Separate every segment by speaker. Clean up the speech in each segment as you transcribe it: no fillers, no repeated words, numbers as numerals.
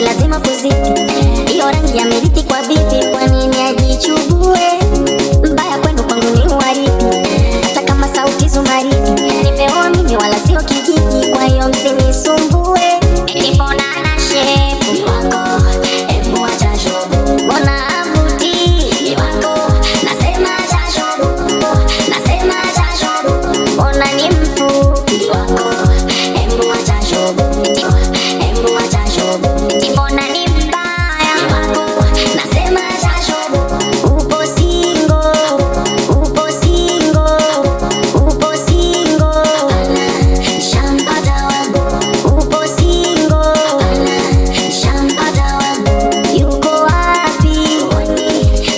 Speaker 1: lazima kuzidi. Hiyo rangi ya miliki kwa vipi, kwa nini ajichugue? Mbaya kwenu kwangu ni uharibi, hata kama sauti zumaridi. Nimeoa mimi wala sio kijiji, kwa hiyo msinisumbue. Mbona ana shepu ni wako, hebu acha shobo. Mbona avuti ni wako, nasema acha shobo, nasema acha shobo. Mbona ni mfupi ni wako, hebu acha shobo, hebu acha shobo. Mbona ni mbaya ni wako, nasema acha shobo. Upo single, upo single, upo single, nishampata wangu. Upo single, nishampata wangu. Yuko wapi?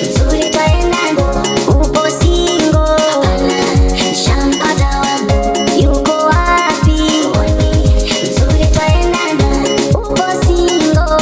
Speaker 1: Mzuri twaendana. Upo single, nishampata wangu. Yuko wapi? Mzuri twaendana. Upo single,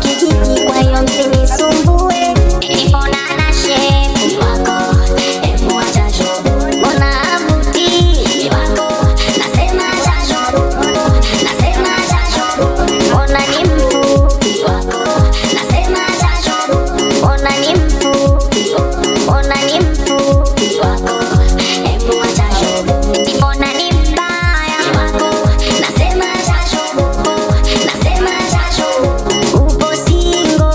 Speaker 1: sio kijiji, kwa hiyo msinisumbue. Nipona na shepu ni wako, hebu acha shobo. Mbona havutii ni wako, nasema acha shobo, nasema acha shobo. Mbona ni mfupi ni wako, nasema acha shobo. Mbona ni mfupi, mbona ni mfupi ni wako, hebu acha shobo. Mbona ni mbaya ni wako, nasema acha shobo, nasema acha shobo. Upo single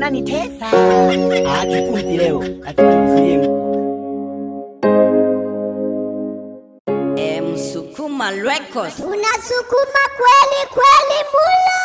Speaker 2: unanitesa. Kikundi leo lazima nikufilie.
Speaker 3: Msukuma Records.
Speaker 1: Unasukuma kweli kweli mulo.